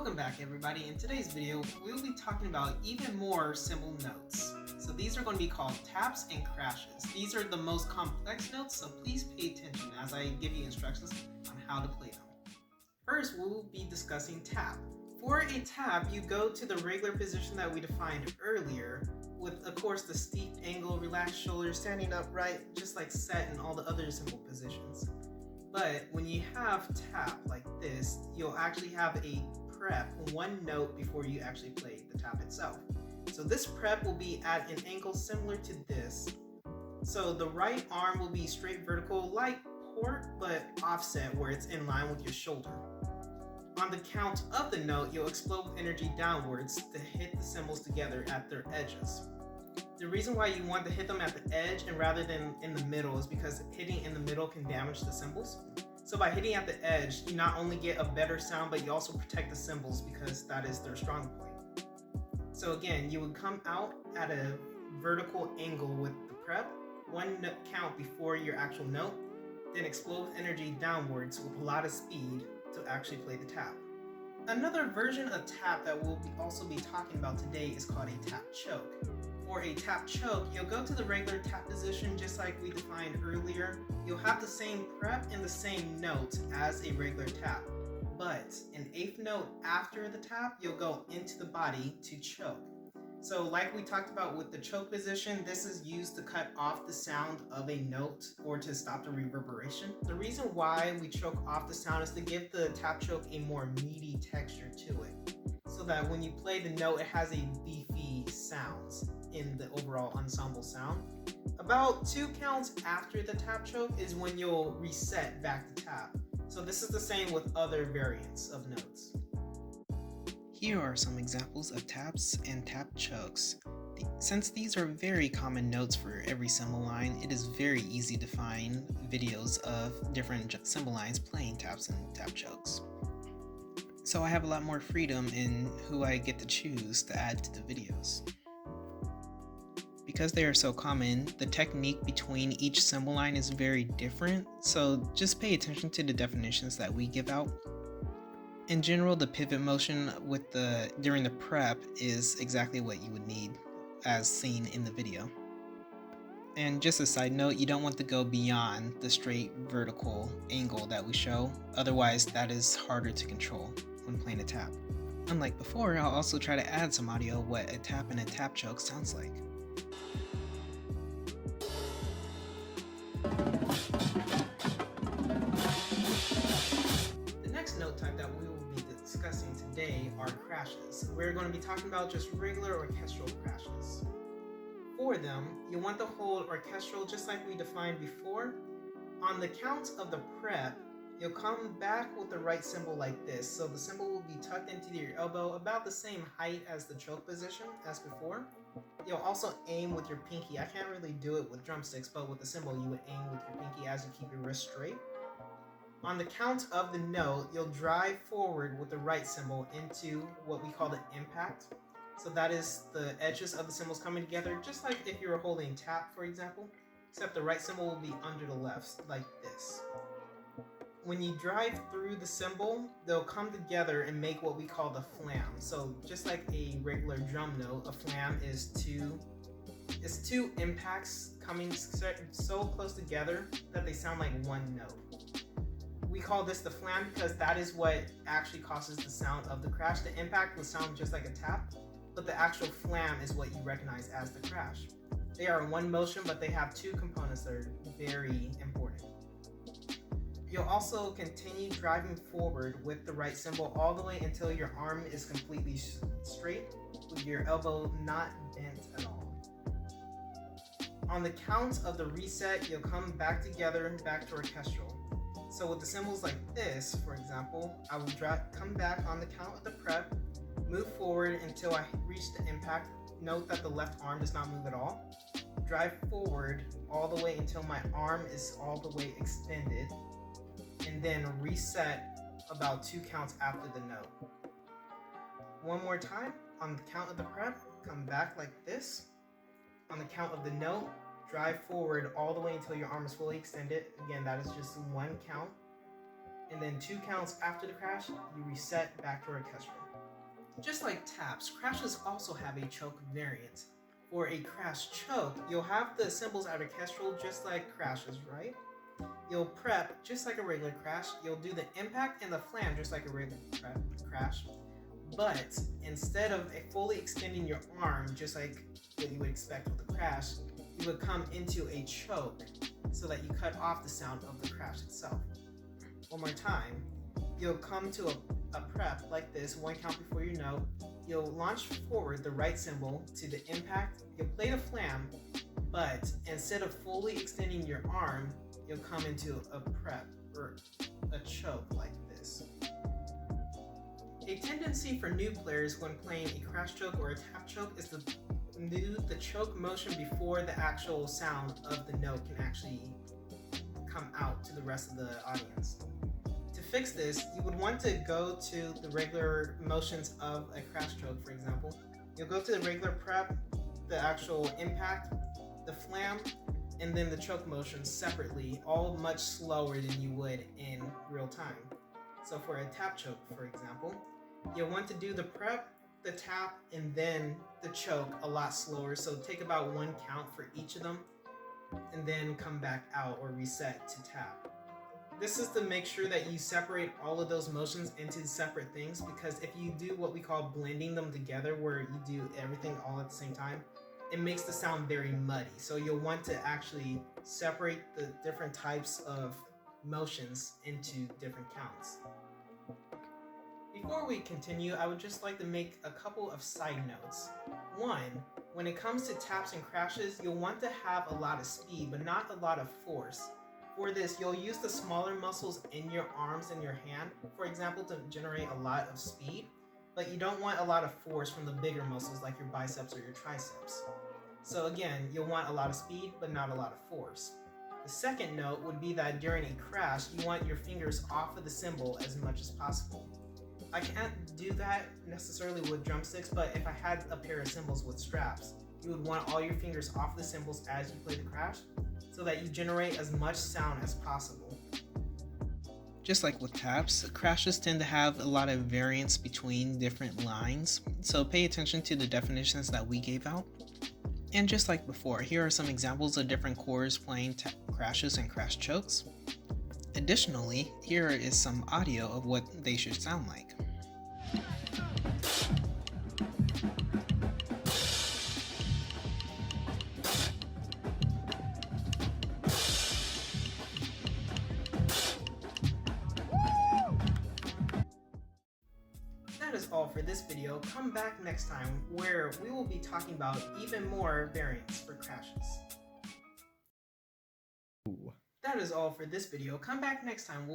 Welcome back everybody. In today's video, we will be talking about even more cymbal notes. So these are going to be called taps and crashes. These are the most complex notes, so please pay attention as I give you instructions on how to play them. First, we will be discussing tap. For a tap, you go to the regular position that we defined earlier with, of course, the steep angle, relaxed shoulders, standing upright, just like set in all the other cymbal positions. But when you have tap like this, you'll actually have a prep, one note before you actually play the tap itself. So this prep will be at an angle similar to this. So the right arm will be straight vertical like port, but offset where it's in line with your shoulder. On the count of the note, you'll explode with energy downwards to hit the cymbals together at their edges. The reason why you want to hit them at the edge and rather than in the middle is because hitting in the middle can damage the cymbals. So by hitting at the edge, you not only get a better sound, but you also protect the cymbals because that is their strong point. So again, you would come out at a vertical angle with the prep, one note count before your actual note, then explode with energy downwards with a lot of speed to actually play the tap. Another version of tap that we'll also be talking about today is called a tap choke. For a tap choke, you'll go to the regular tap position just like we defined earlier. You'll have the same prep and the same note as a regular tap, but an eighth note after the tap, you'll go into the body to choke. So like we talked about with the choke position, this is used to cut off the sound of a note or to stop the reverberation. The reason why we choke off the sound is to give the tap choke a more meaty texture to it, so that when you play the note, it has a beefy sound in the overall ensemble sound. About 2 counts after the tap choke is when you'll reset back to tap. So this is the same with other variants of notes. Here are some examples of taps and tap chokes. Since these are very common notes for every cymbal line, it is very easy to find videos of different cymbal lines playing taps and tap chokes. So I have a lot more freedom in who I get to choose to add to the videos. Because they are so common, the technique between each cymbal line is very different, so just pay attention to the definitions that we give out. In general, the pivot motion during the prep is exactly what you would need as seen in the video. And just a side note, you don't want to go beyond the straight vertical angle that we show, otherwise that is harder to control when playing a tap. Unlike before, I'll also try to add some audio of what a tap and a tap choke sounds like. The next note type that we will be discussing today are crashes. We're going to be talking about just regular orchestral crashes. For them, you want to hold orchestral just like we defined before. On the count of the prep, you'll come back with the right cymbal like this. So the cymbal will be tucked into your elbow about the same height as the choke position as before. You'll also aim with your pinky. I can't really do it with drumsticks, but with the cymbal you would aim with your pinky as you keep your wrist straight. On the count of the note, you'll drive forward with the right cymbal into what we call the impact. So that is the edges of the cymbals coming together, just like if you were holding tap, for example, except the right cymbal will be under the left, like this. When you drive through the cymbal, they'll come together and make what we call the flam. So just like a regular drum note, a flam is two impacts coming so close together that they sound like one note. We call this the flam because that is what actually causes the sound of the crash. The impact will sound just like a tap, but the actual flam is what you recognize as the crash. They are in one motion, but they have 2 components that are very important. You'll also continue driving forward with the right cymbal all the way until your arm is completely straight, with your elbow not bent at all. On the count of the reset, you'll come back together, back to orchestral. So with the cymbals like this, for example, I will come back on the count of the prep, move forward until I reach the impact. Note that the left arm does not move at all. Drive forward all the way until my arm is all the way extended, and then reset about 2 counts after the note. One more time, on the count of the prep, come back like this. On the count of the note, drive forward all the way until your arm is fully extended. Again, that is just 1 count. And then 2 counts after the crash, you reset back to orchestral. Just like taps, crashes also have a choke variant. For a crash choke, you'll have the cymbals at orchestral just like crashes, right? You'll prep just like a regular crash. You'll do the impact and the flam just like a regular crash. But instead of fully extending your arm, just like what you would expect with a crash, you would come into a choke so that you cut off the sound of the crash itself. One more time, you'll come to a prep like this, one count before your note. You'll launch forward the right cymbal to the impact. You'll play the flam, but instead of fully extending your arm, you'll come into a prep or a choke like this. A tendency for new players when playing a crash choke or a tap choke is to do the choke motion before the actual sound of the note can actually come out to the rest of the audience. To fix this, you would want to go to the regular motions of a crash choke, for example. You'll go to the regular prep, the actual impact, the flam, and then the choke motion separately, all much slower than you would in real time. So for a tap choke, for example, you'll want to do the prep, the tap, and then the choke a lot slower. So take about one count for each of them, and then come back out or reset to tap. This is to make sure that you separate all of those motions into separate things, because if you do what we call blending them together, where you do everything all at the same time, it makes the sound very muddy. So you'll want to actually separate the different types of motions into different counts. Before we continue, I would just like to make a couple of side notes. One, when it comes to taps and crashes, you'll want to have a lot of speed, but not a lot of force. For this, you'll use the smaller muscles in your arms and your hand, for example, to generate a lot of speed, but you don't want a lot of force from the bigger muscles like your biceps or your triceps. So again, you'll want a lot of speed, but not a lot of force. The second note would be that during a crash, you want your fingers off of the cymbal as much as possible. I can't do that necessarily with drumsticks, but if I had a pair of cymbals with straps, you would want all your fingers off the cymbals as you play the crash, so that you generate as much sound as possible. Just like with taps, crashes tend to have a lot of variance between different lines, so pay attention to the definitions that we gave out. And just like before, here are some examples of different chords playing crashes and crash chokes. Additionally, here is some audio of what they should sound like. That is all for this video. Come back next time where we will be talking about even more variants for crashes. That is all for this video. Come back next time.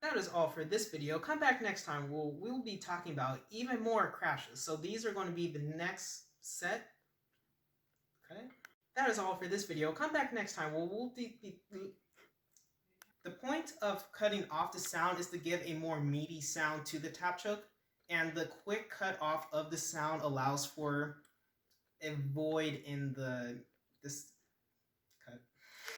That is all for this video. Come back next time. We'll be talking about even more crashes. So these are going to be the next set. Okay. That is all for this video. Come back next time. The point of cutting off the sound is to give a more meaty sound to the tap choke, and the quick cut off of the sound allows for a void in this